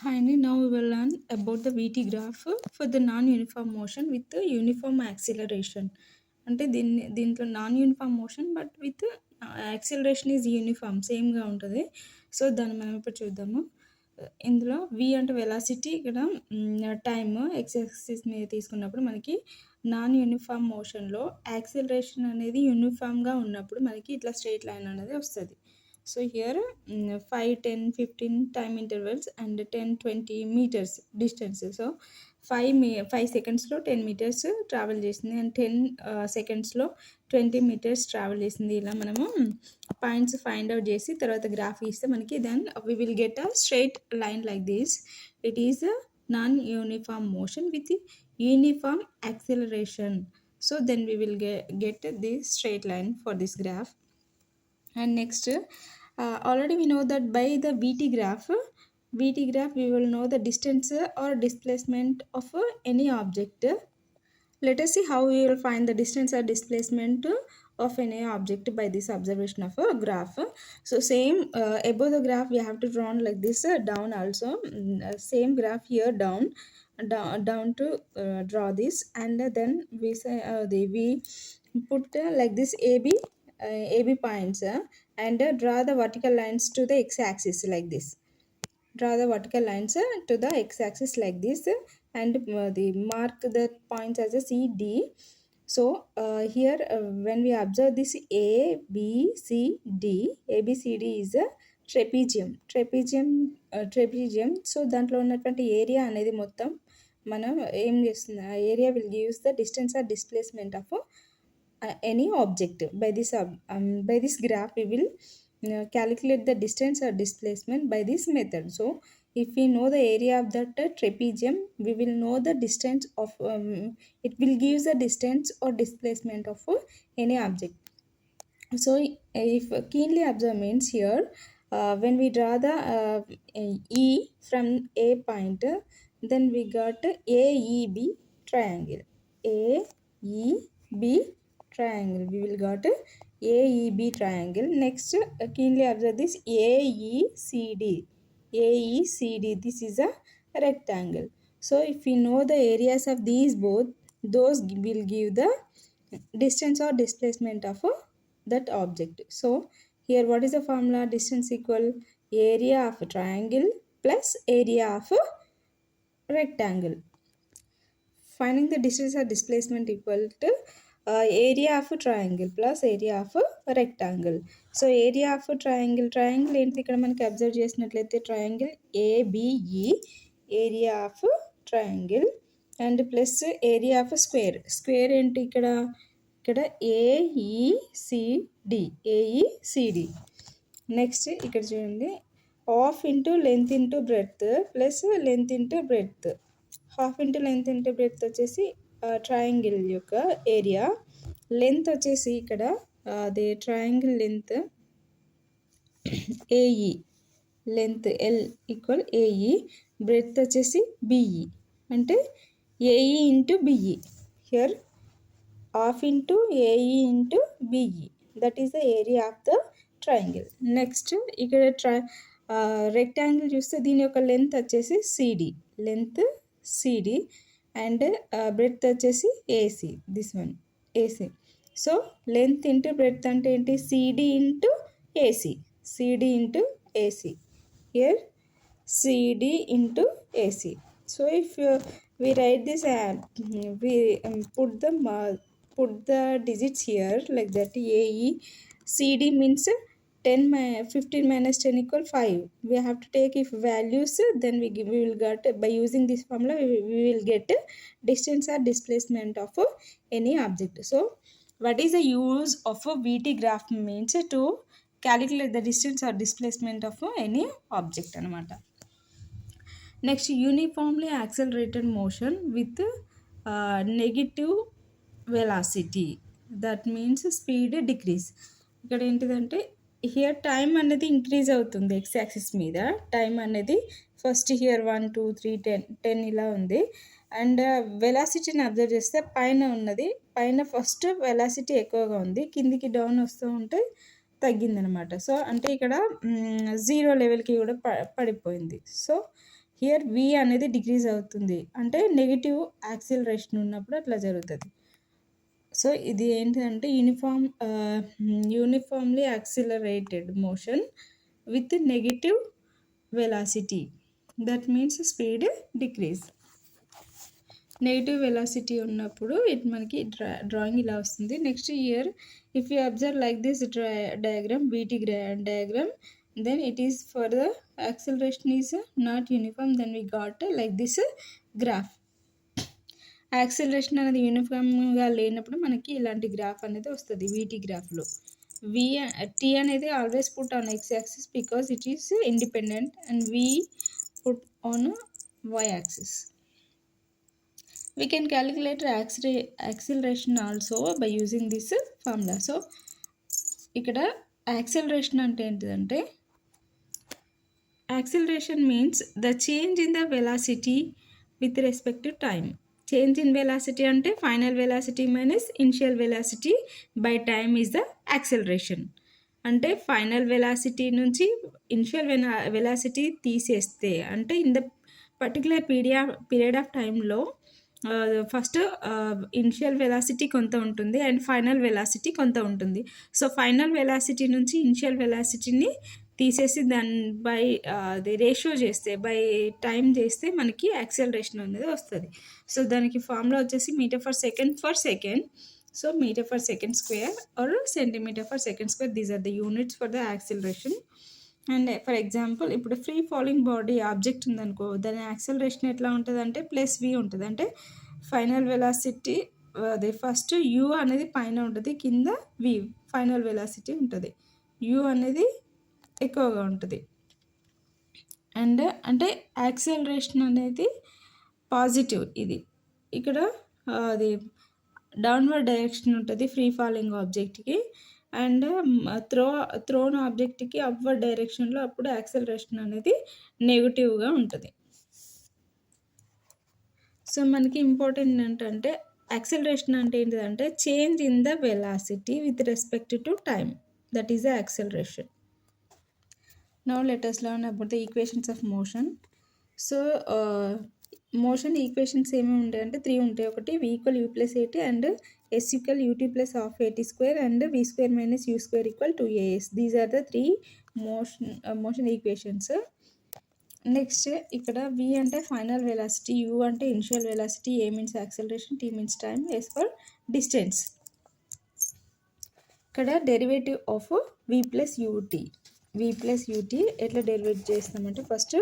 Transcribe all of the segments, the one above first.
Hi, now we will learn about the VT graph for the non-uniform motion with the uniform acceleration. అంటే దీంట్లో non uniform motion but with acceleration is uniform సేమ్గా ఉంటుంది. So దాన్ని మనం ఇప్పుడు చూద్దాము. ఇందులో వి అంటే వెలాసిటీ, ఇక్కడ టైమ్ ఎక్స్ మీద తీసుకున్నప్పుడు మనకి నాన్ యూనిఫామ్ మోషన్లో యాక్సిలరేషన్ అనేది యూనిఫామ్గా ఉన్నప్పుడు మనకి ఇట్లా స్ట్రైట్ లైన్ అనేది వస్తుంది. So here 5, 10, 15 time intervals and 10, 20 meters distance. So 5 సెకండ్స్లో 10 మీటర్స్ ట్రావెల్ చేసింది అండ్ 10 సెకండ్స్లో 20 మీటర్స్ ట్రావెల్ చేసింది. ఇలా మనము పాయింట్స్ ఫైండ్ అవుట్ చేసి తర్వాత గ్రాఫ్ ఇస్తే మనకి then we will get a straight line like this. It is a non uniform motion with uniform acceleration. So then we will get this straight line for this graph. And next, already we know that by the VT graph we will know the distance or displacement of any object. Let us see how we will find the distance or displacement of any object by this observation of a graph. So same above the graph we have to draw like this, down also same graph here down to draw this, and then we say we put like this AB points and draw the vertical lines to the x-axis like this. Draw the vertical lines to the x-axis like this, and the mark the points as a CD. So here when we observe this ABCD is a trapezium. So దాంట్లో ఉన్నటువంటి area అనేది మొత్తం మనం ఏం చేస్తుంది, ఆ area will gives the distance or displacement of any object. By this graph we will calculate the distance or displacement by this method. So if we know the area of that trapezium, we will know the distance of it will give the distance or displacement of any object. So if keenly observe means here when we draw the E from A point, then we got AEB triangle. AEB triangle, we will got AEB triangle. Next keenly observe this AECD. This is a rectangle. So if we know the areas of these both, those will give the distance or displacement of that object. So here what is the formula? Distance equal area of a triangle plus area of a rectangle. Finding the distance or displacement equal to area of a triangle plus area of a rectangle. So area of a triangle ఏంటి ఇక్కడ మనకి observe చేసినట్లయితే triangle ABE, area of triangle, and plus area of square ఏంటి ఇక్కడ AECD. Next ఇక్కడ చూడండి, half into length into breadth plus length into breadth. Half into length into breadth వచ్చేసి triangle యొక్క ఏరియా, లెంత్ వచ్చేసి ఇక్కడ అదే triangle length AE, length L equal AE, breadth వచ్చేసి బిఈ, అంటే AE into BE. Here half into AE into BE, that is the area of the triangle. Next ఇక్కడ rectangle చూస్తే దీని యొక్క లెంత్ వచ్చేసి సిడి అండ్ బ్రెడ్త్ వచ్చేసి AC, this one AC. So length into breadth అంటే ఏంటి? CD into AC. Here CD into AC. So if we write this and we put the digits here like that. AECD means 15 minus 10 equal 5. We have to take if values, then we will get, by using this formula we will get distance or displacement of any object. So what is the use of a VT graph means to calculate the distance or displacement of any object anamata. Next, uniformly accelerated motion with negative velocity, that means speed decrease. ఇక్కడ ఏంటిదంటే here time అనేది increase అవుతుంది X axis మీద. Time అనేది first here 1, 2, 3, 10 ఇలా ఉంది. And వెలాసిటీని observe చేస్తే పైన ఫస్ట్ వెలాసిటీ ఎక్కువగా ఉంది, కిందికి డౌన్ వస్తూ ఉంటే తగ్గిందనమాట. సో అంటే ఇక్కడ 0 లెవెల్కి కూడా పడిపోయింది. సో హియర్ v అనేది డిక్రీజ్ అవుతుంది, అంటే నెగిటివ్ యాక్సిలరేషన్ ఉన్నప్పుడు అట్లా జరుగుతుంది. సో ఇది ఏంటంటే uniformly accelerated motion with negative velocity, that means speed decrease. Negative velocity ఉన్నప్పుడు మనకి డ్రాయింగ్ ఇలా వస్తుంది. Next year if you observe like this diagram, VT diagram, then it is for the acceleration is not uniform, then we got like this graph. Acceleration అనేది యూనిఫామ్గా లేనప్పుడు మనకి ఇలాంటి graph అనేది వస్తుంది. VT గ్రాఫ్లో T అనేది always put on X axis because it is independent, and V put on Y axis. We can calculate acceleration also by using this formula. So ఇక్కడ acceleration అంటే ఏంటిదంటే, acceleration means the change in the velocity with respect to time. Change in velocity అంటే final velocity minus initial velocity by time is the acceleration. అంటే final velocity నుంచి initial velocity తీసేస్తే, అంటే in the particular period of టైంలో first initial velocity కొంత ఉంటుంది and final velocity కొంత ఉంటుంది. సో ఫైనల్ వెలాసిటీ నుంచి ఇనిషియల్ వెలాసిటీని తీసేసి దాని బై అది రేషియో చేస్తే, బై టైం చేస్తే మనకి యాక్సిలరేషన్ అనేది వస్తుంది. సో దానికి ఫార్ములా వచ్చేసి metre per second. So metre per second square or centimetre per second square, these are the units for the acceleration. And for example ఇప్పుడు ఫ్రీ ఫాలింగ్ బాడీ ఆబ్జెక్ట్ ఉందనుకో, దాని acceleration ఎట్లా ఉంటుంది అంటే +v ఉంటుంది. అంటే ఫైనల్ వెలాసిటీ అది first u అనేది పైన ఉంటుంది, కింద v ఫైనల్ వెలాసిటీ ఉంటుంది. u అనేది ఎక్కువగా ఉంటుంది. అండ్ అంటే యాక్సిలరేషన్ అనేది పాజిటివ్. ఇది ఇక్కడ అది డౌన్వర్డ్ డైరెక్షన్ ఉంటుంది ఫ్రీ ఫాలింగ్ ఆబ్జెక్ట్కి, అండ్ థ్రోన్ ఆబ్జెక్ట్కి అప్వర్డ్ డైరెక్షన్లో అప్పుడు యాక్సిలరేషన్ అనేది నెగిటివ్గా ఉంటుంది. సో మనకి ఇంపార్టెంట్ ఏంటంటే యాక్సిలరేషన్ అంటే ఏంటిదంటే change in the velocity with respect to time, that is the acceleration. Now let us learn about the equations of motion. So motion equations ఏమేమి ఉంటాయి అంటే 3 ఉంటాయి. ఒకటి v = u + at and s = ut + half at² and v² - u² = 2as. These are the 3 motion equations. Next ఇక్కడ v అంటే final velocity, u అంటే initial velocity, a means acceleration, t means time, s for distance. ఇక్కడ derivative of v + ut ఎట్లా derivate చేస్తామంటే first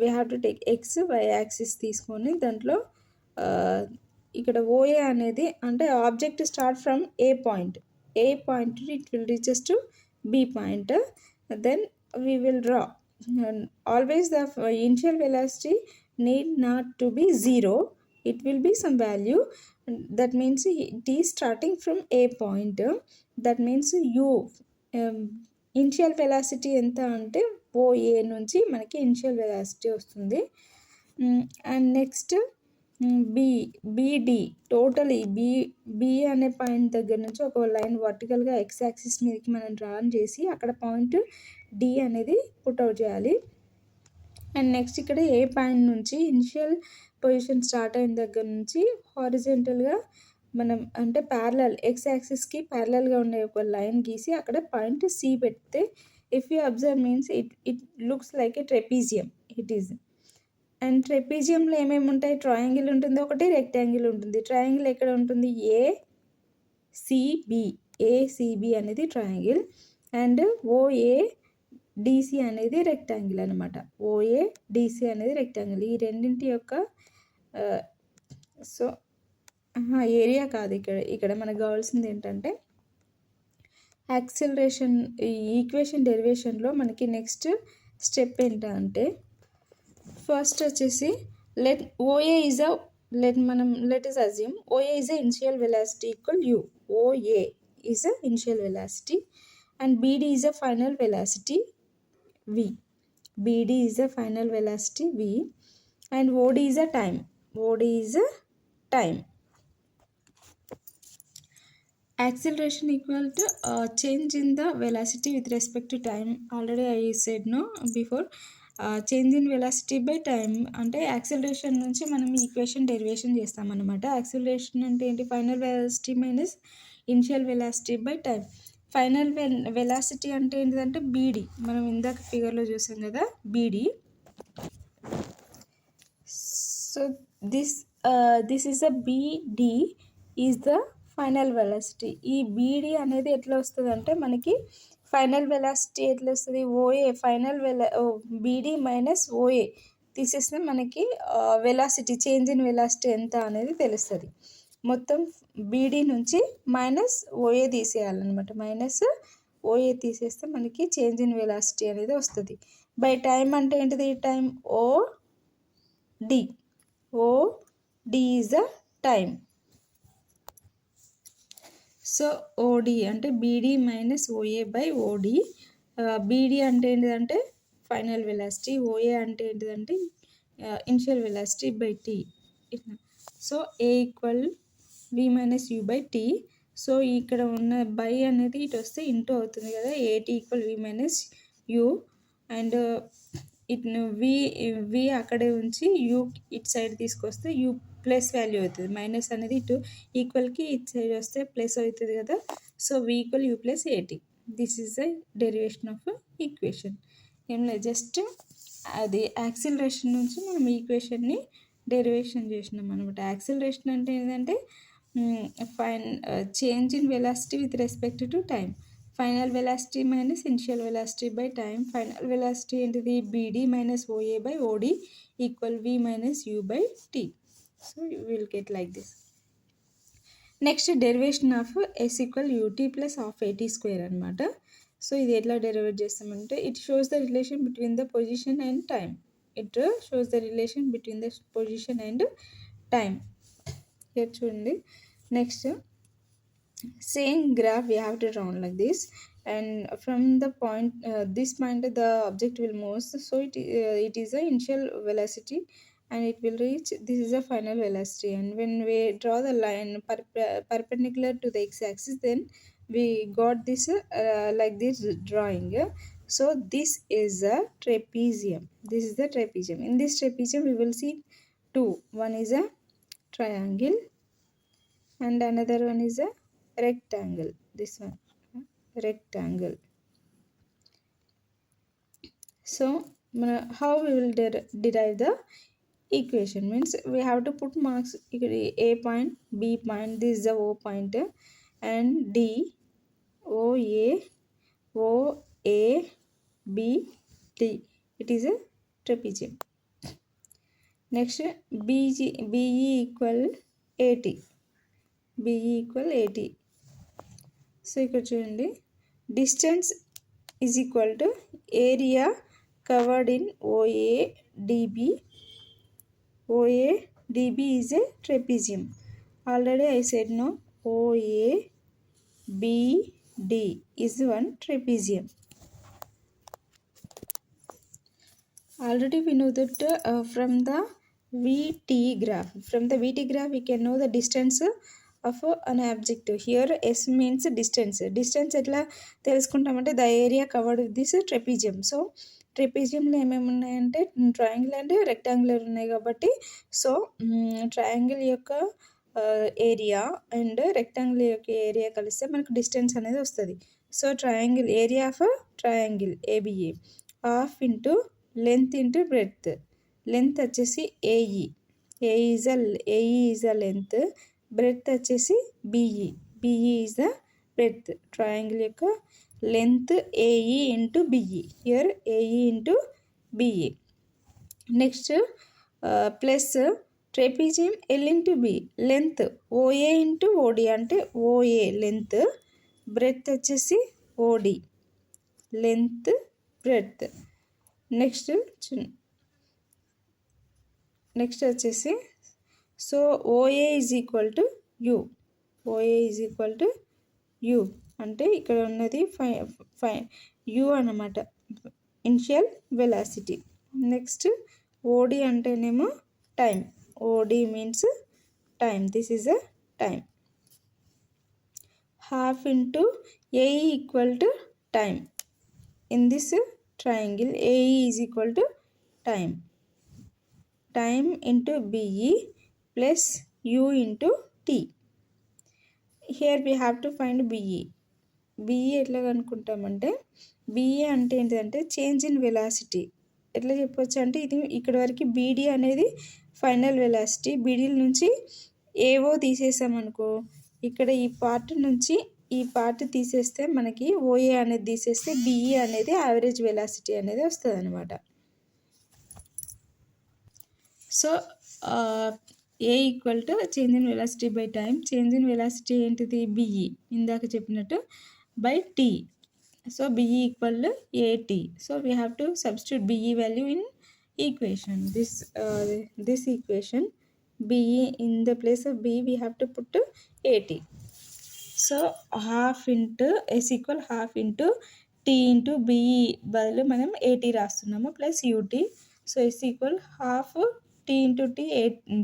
we have to take x y axis తీసుకొని దాంట్లో ఇక్కడ OA అనేది అంటే object start from A point it will reaches to B point, then we will draw. Always the initial velocity need not to be 0, it will be some value. That means it is starting from a point, that means u initial velocity ఎంత అంటే OA నుంచి మనకి initial velocity వస్తుంది. And next BD total B అనే point దగ్గర నుంచి ఒక line వర్టికల్గా X axis మీదకి మనం డ్రాన్ చేసి అక్కడ పాయింట్ D అనేది పుట్ అవుట్ చేయాలి. అండ్ నెక్స్ట్ ఇక్కడ ఏ పాయింట్ నుంచి ఇనిషియల్ పొజిషన్ స్టార్ట్ అయిన దగ్గర నుంచి హారిజెంటల్గా మనం అంటే ప్యారలల్ X యాక్సిస్కి ప్యారలల్గా ఉండే ఒక లైన్ గీసి అక్కడ పాయింట్ C పెడితే, if you observe means it looks like a trapezium it is. And ట్రెపీజియంలో ఏమేమి ఉంటాయి, ట్రయాంగిల్ ఉంటుంది, ఒకటి రెక్టాంగిల్ ఉంటుంది. ట్రయాంగిల్ ఎక్కడ ఉంటుంది, ACB అనేది ట్రయాంగిల్ అండ్ OADC అనేది రెక్టాంగిల్ అనమాట. OADC అనేది రెక్టాంగిల్. ఈ రెండింటి యొక్క సో ఏరియా కాదు ఇక్కడ మనకు కావాల్సింది ఏంటంటే యాక్సిలరేషన్. ఈ ఈక్వేషన్ డెరివేషన్లో మనకి నెక్స్ట్ స్టెప్ ఏంటంటే ఫస్ట్ వచ్చేసి let us assume OA is a initial velocity equal u. OA is a initial velocity and BD is a final velocity v. BD is a final velocity v and OD is a time. Acceleration equal to change in the velocity with respect to time. Already I said no before. Change in velocity by time అంటే acceleration నుంచి మనం equation derivation చేస్తామన్నమాట. Acceleration అంటే ఏంటి? Final velocity minus initial velocity by time. Final velocity అంటే ఏంటిదంటే BD. మనం ఇందాక ఫిగర్లో చూసాం కదా, BD. So this is the BD is the final velocity. ఈ బీడీ అనేది ఎట్లా వస్తుంది అంటే మనకి ఫైనల్ వెలాసిటీ ఎట్లా వస్తుంది? OA final BD minus OA తీసేస్తే మనకి వెలాసిటీ, చేంజ్ ఇన్ వెలాసిటీ ఎంత అనేది తెలుస్తుంది. మొత్తం బీడీ నుంచి మైనస్ ఓఏ తీసేయాలన్నమాట. మైనస్ ఓఏ తీసేస్తే మనకి చేంజ్ ఇన్ వెలాసిటీ అనేది వస్తుంది. బై టైం అంటే ఏంటిది? Time O D. O D is the time. So OD అంటే BD minus OA by OD. BD అంటే ఏంటిదంటే ఫైనల్ వెలాసిటీ, ఓఏ అంటే ఏంటిదంటే initial velocity by T. So A equal V minus U by T. So ఇక్కడ ఉన్న by అనేది ఇటు వస్తే ఇంటూ అవుతుంది కదా, AT equal V minus U. And ఇటు వి అక్కడే ఉంచి యూ ఇటు సైడ్ తీసుకొస్తే యూ ప్లస్ వాల్యూ అవుతుంది. మైనస్ అనేది ఇటు ఈక్వల్కి ఇటు సైడ్ వస్తే ప్లస్ అవుతుంది కదా. So V equal U plus AT. This is the derivation of equation. ఏం లేదు, జస్ట్ అది యాక్సిలరేషన్ నుంచి మనం ఈక్వేషన్ని డెరివేషన్ చేసినాం అనమాట. యాక్సిలరేషన్ అంటే ఏంటంటే change in velocity with respect to time. Final velocity minus initial velocity by time. Final velocity ఏంటిది? BD minus OA by OD equal V minus U by T. So you will get like this. Next derivation of S equal UT plus half AT square అనమాట. So ఇది ఎట్లా derivate చేస్తామంటే it shows the relation between the position and time. It shows the relation between the position and time. here చూడండి. Next same graph we have to draw like this, and from the point this point the object will move. So it is the initial velocity and it will reach, this is the final velocity. And when we draw the line perpendicular to the x-axis, then we got this like this drawing. So this is a trapezium. This is the trapezium. In this trapezium we will see two. One is a triangle and another one is a rectangle. This one rectangle. So how we will derive the equation? Means we have to put marks. A point, B point, this is the O point, and D, O A, O A, B, D. It is a trapezium. Next BE equal AT. BE equal AT. So ఇక్కడ చూడండి, distance is equal to area covered in OA DB. OA DB is a trapezium. Already I said no, OA BD is one trapezium. Already we know that from the VT graph. From the VT graph we can know the distance of an object. Here S means distance. Distance ఎట్లా తెలుసుకుంటామంటే the area covered with this trapezium. So ట్రెపీజియంలో ఏమేమి ఉన్నాయంటే triangle and rectangular ఉన్నాయి కాబట్టి, so triangle యొక్క area and rectangle యొక్క area కలిస్తే మనకు డిస్టెన్స్ అనేది వస్తుంది. So triangle area of triangle ABA half into length into breadth. Length వచ్చేసి AE. AE is the length. Breadth వచ్చేసి BE. BE is the breadth. Triangle యొక్క length AE into BE. Here AE into BE. Next plus trapezium L into B. Length OA into OD అంటే OA length. Breadth వచ్చేసి OD. Length breadth. Next వచ్చేసి so OA is equal to U. OA is equal to U అంటే ఇక్కడ ఉన్నది you అన్నమాట, initial velocity. Next OD అంటేనేమో టైం. OD means time. This is a time. Half into AE equal to time. In this triangle AE is equal to time into BE plus U into T. Here we have to find BE. BE ఎట్లా కనుక్కుంటామంటే BE అంటే ఏంటంటే change in velocity. ఎట్లా చెప్పొచ్చు అంటే ఇది ఇక్కడ వరకు BD అనేది ఫైనల్ వెలాసిటీ. BD నుంచి ఏవో తీసేసామనుకో, ఇక్కడ ఈ పార్ట్ నుంచి ఈ పార్ట్ తీసేస్తే మనకి OA అనేది తీసేస్తే BE అనేది యావరేజ్ వెలాసిటీ అనేది వస్తుంది అనమాట. So A equal to change in velocity by time. Change in velocity ఏంటిది? BE ఇందాక చెప్పినట్టు by T. So BE equal AT. So we have to substitute BE value in equation. This equation BE in the place of B we have to put AT. So half into S equal half into T into BE బదులు మనం AT రాస్తున్నాము plus UT. So S equal half T into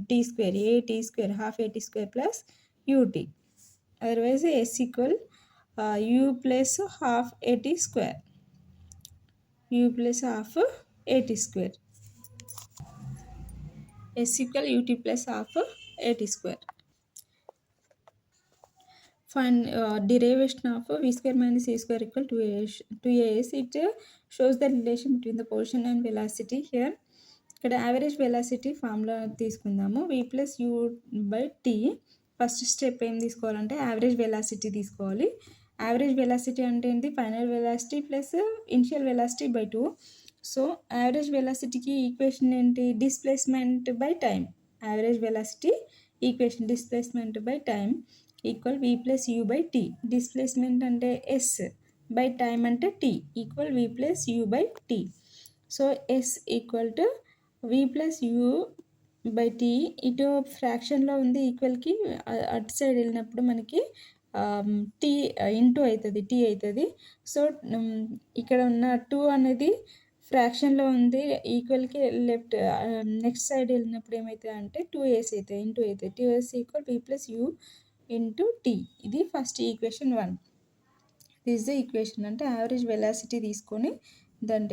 T square, AT square, half AT square plus UT. Otherwise S equal U plus half AT square, U plus half AT square. S equal UT plus half AT square. Find derivation of V square minus A square equal to AS. It shows the relation between the position and velocity. Here ఇక్కడ average velocity formula తీసుకుందాము. V plus U by T. First step ఏం తీసుకోవాలంటే average velocity తీసుకోవాలి. Average velocity అంటే ఏంటి? Final velocity plus initial velocity by 2. So average వెలాసిటీకి equation ఏంటి? Displacement by time. Average velocity equation displacement by time equal V plus U by T. Displacement అంటే S by time అంటే T equal V plus U by T. So S equal to V plus U by T. ఇటు ఫ్రాక్షన్లో ఉంది ఈక్వల్కి, అటు side వెళ్ళినప్పుడు మనకి T into అవుతుంది, T అవుతుంది. So ఇక్కడ ఉన్న 2 అనేది ఫ్రాక్షన్లో ఉంది ఈక్వల్కి, లెఫ్ట్ నెక్స్ట్ సైడ్ వెళ్ళినప్పుడు ఏమవుతుంది అంటే 2S అవుతుంది, ఇంటూ అవుతుంది. 2S equal V plus U into T. ఇది first equation 1. This the equation. అంటే యావరేజ్ వెలాసిటీ తీసుకొని దాని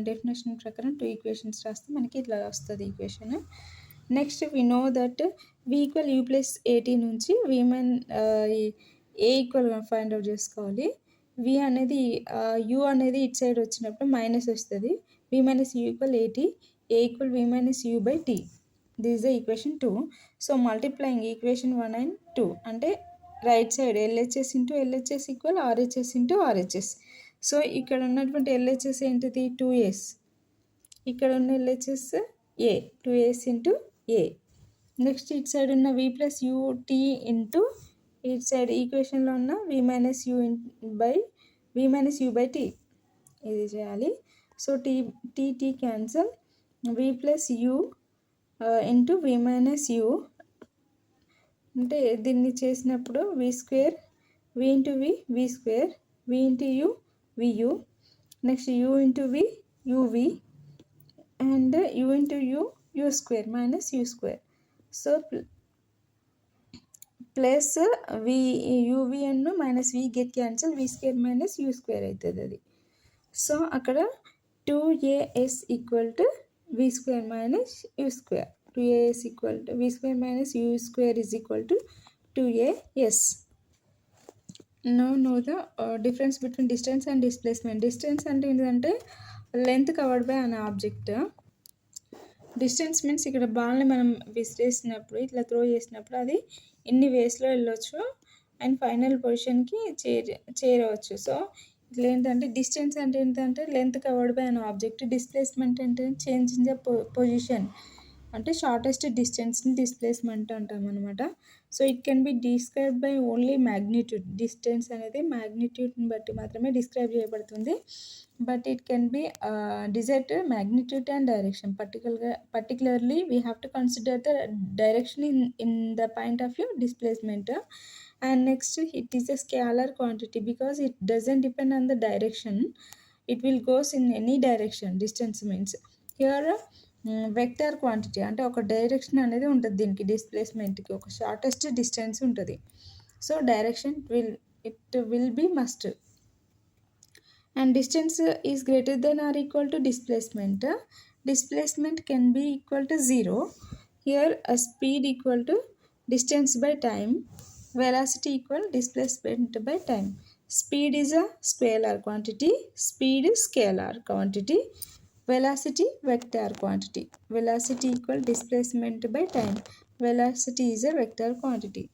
డెఫినేషన్ ప్రకారం 2 ఈక్వేషన్స్ రాస్తే మనకి ఇట్లా వస్తుంది equation. Next we know that V equal U plus AT నుంచి A ఈక్వల్ ఫైండ్ అవుట్ చేసుకోవాలి. V అనేది U అనేది ఇటు సైడ్ వచ్చినప్పుడు మైనస్ వస్తుంది. V minus U equal AT. A equal V minus U by T. This is the equation 2. So multiplying equation 1 and 2 అంటే right side LHS into LHS equal RHS into RHS. So ఇక్కడ ఉన్నటువంటి LHS ఏంటిది? 2S. ఇక్కడ ఉన్న LHS A, 2S into A. Next ఇటు side ఉన్న V plus UT into ఇటు side ఈక్వేషన్లో ఉన్న V minus U by T. ఇది చేయాలి. So T cancel. V plus U into V minus U అంటే దీన్ని చేసినప్పుడు V square, V into V square, V into U VU. Next U into V UV and U into U square minus U square. So plus UV and minus V get cancel, V square minus U square అవుతుంది అది. So అక్కడ 2AS equal to V square minus U square. 2AS equal to V square minus U square is equal to 2AS. Now know the difference between distance and displacement. Distance అంటే ఏంటంటే length covered by an object. Distance means ఇక్కడ బాల్ని మనం విసిరేసినప్పుడు, ఇట్లా throw చేసినప్పుడు అది ఇన్ని వేస్లో వెళ్ళొచ్చు అండ్ ఫైనల్ పొజిషన్కి చేరవచ్చు. సో ఇట్లా ఏంటంటే డిస్టెన్స్ అంటే ఏంటంటే length covered by an object. Displacement అంటే చేంజ్ ఇన్ ద పొజిషన్ అంటే షార్టెస్ట్ డిస్టెన్స్ని డిస్ప్లేస్మెంట్ అంటాం అనమాట. So it can be describe by only magnitude. Distance అనేది మ్యాగ్నిట్యూడ్ని బట్టి మాత్రమే డిస్క్రైబ్ చేయబడుతుంది. But it can be desired magnitude and direction. Particularly we have to consider the direction in the point of view displacement. And next it is a scalar quantity because it doesn't depend on the direction. It will goes in any direction. Distance means here vector quantity అంటే ఒక direction అనేది ఉంటుంది దీనికి. డిస్ప్లేస్మెంట్కి ఒక shortest distance ఉంటుంది. So direction it will be must. and distance is greater than or equal to displacement. Displacement can be equal to 0. Here a speed equal to distance by time, velocity equal displacement by time. Speed is a scalar quantity, speed is scalar quantity, velocity vector quantity. Velocity equal displacement by time, velocity is a vector quantity.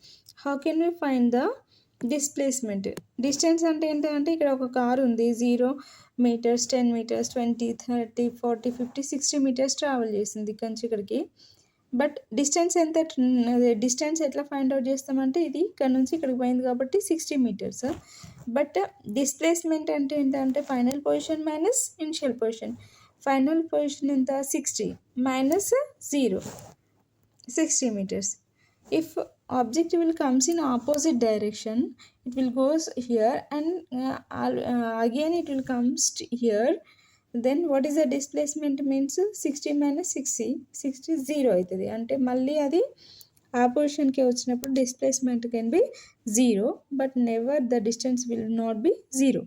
How can we find the displacement? Distance అంటే ఏంటంటే ఇక్కడ ఒక car ఉంది, 0 metres, 10 metres, 20, 30, 40, 50, 60 metres travel చేసింది ఇక్కడి నుంచి ఇక్కడికి. But distance ఎంత, డిస్టెన్స్ ఎట్లా ఫైండ్ అవుట్ చేస్తామంటే ఇది ఇక్కడ నుంచి ఇక్కడికి పోయింది కాబట్టి 60 మీటర్స్. బట్ డిస్ప్లేస్మెంట్ అంటే ఏంటంటే final position minus initial position. Final position ఎంత, 60 minus 0, 60 meters. If object will comes in opposite direction, it will goes here and again it will comes here, then what is the displacement means 60 minus 60, 60 0 అవుతుంది. అంటే మళ్ళీ అది ఆ పొజిషన్కి వచ్చినప్పుడు displacement can be 0, but never the distance will not be 0.